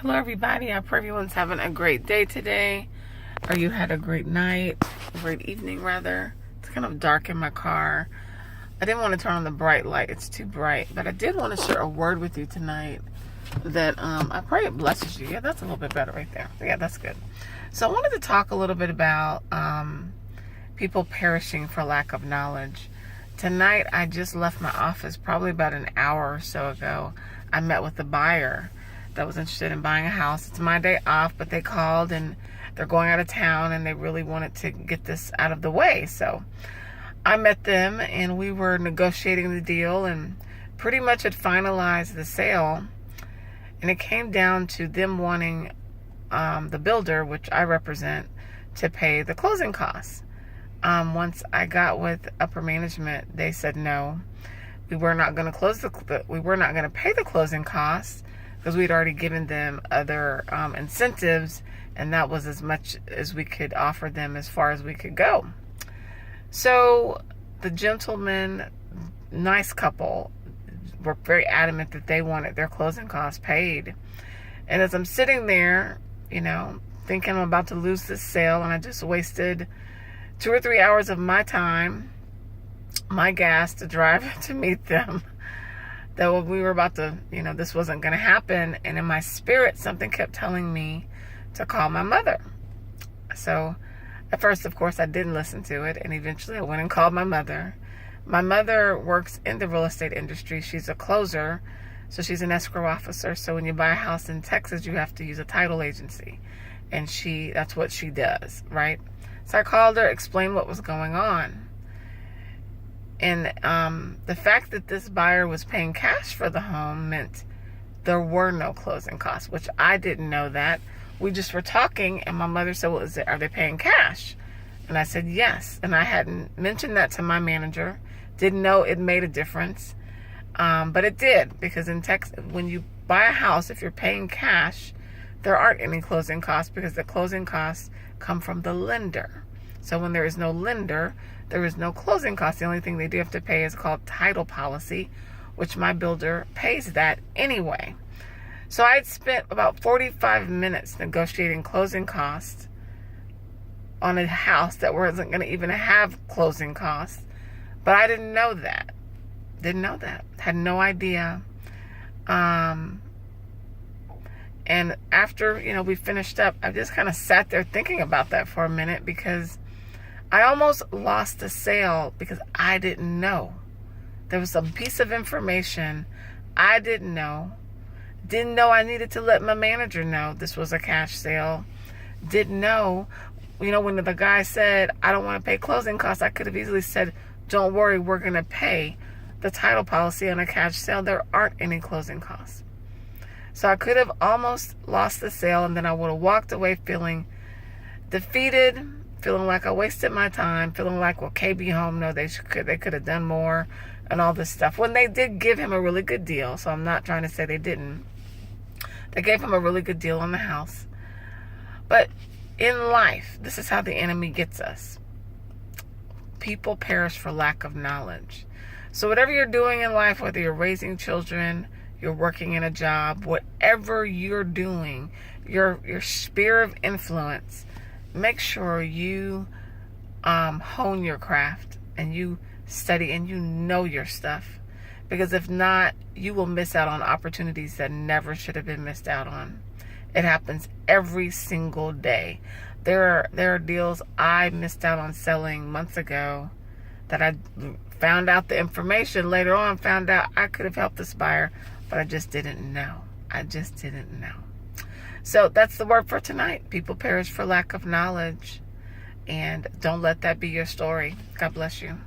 Hello, everybody. I pray everyone's having a great day today, or you had a great night, a great evening, rather. It's kind of dark in my car. I didn't want to turn on the bright light. It's too bright. But I did want to share a word with you tonight that I pray it blesses you. Yeah, that's a little bit better right there. Yeah, that's good. So I wanted to talk a little bit about people perishing for lack of knowledge. Tonight, I just left my office probably about an hour or so ago. I met with a buyer that was interested in buying a house. It's my day off, but they called and they're going out of town and they really wanted to get this out of the way. So I met them and we were negotiating the deal and pretty much had finalized the sale. And it came down to them wanting the builder, which I represent, to pay the closing costs. Once I got with upper management, they said no. We were not going to we were not going to pay the closing costs because we'd already given them other incentives, and that was as much as we could offer them as far as we could go. So the gentleman, nice couple, were very adamant that they wanted their closing costs paid. And as I'm sitting there, thinking I'm about to lose this sale, and I just wasted 2 or 3 hours of my time, my gas to drive to meet them, that we were about to, this wasn't going to happen. And in my spirit, something kept telling me to call my mother. So at first, of course, I didn't listen to it. And eventually I went and called my mother. My mother works in the real estate industry. She's a closer. So she's an escrow officer. So when you buy a house in Texas, you have to use a title agency. And that's what she does, right? So I called her, explained what was going on. And the fact that this buyer was paying cash for the home meant there were no closing costs, which I didn't know that. We just were talking, and my mother said, well, are they paying cash? And I said, yes. And I hadn't mentioned that to my manager. Didn't know it made a difference. But it did, because in Texas, when you buy a house, if you're paying cash, there aren't any closing costs because the closing costs come from the lender. So when there is no lender, there is no closing costs. The only thing they do have to pay is called title policy, which my builder pays that anyway. So I had spent about 45 minutes negotiating closing costs on a house that wasn't going to even have closing costs. But I didn't know that. Had no idea. And after, we finished up, I just kind of sat there thinking about that for a minute, because I almost lost the sale because I didn't know. There was some piece of information I didn't know. Didn't know I needed to let my manager know this was a cash sale. Didn't know, when the guy said, I don't want to pay closing costs, I could have easily said, don't worry, we're going to pay the title policy on a cash sale. There aren't any closing costs. So I could have almost lost the sale, and then I would have walked away feeling defeated, feeling like I wasted my time, feeling like, well, KB Home, no, they could have done more, and all this stuff. When they did give him a really good deal, so I'm not trying to say they didn't. They gave him a really good deal on the house. But in life, this is how the enemy gets us. People perish for lack of knowledge. So whatever you're doing in life, whether you're raising children, you're working in a job, whatever you're doing, your sphere of influence, make sure you hone your craft and you study and you know your stuff. Because if not, you will miss out on opportunities that never should have been missed out on. It happens every single day. There are deals I missed out on selling months ago that I found out the information later on, found out I could have helped this buyer, but I just didn't know. So that's the word for tonight. People perish for lack of knowledge. And don't let that be your story. God bless you.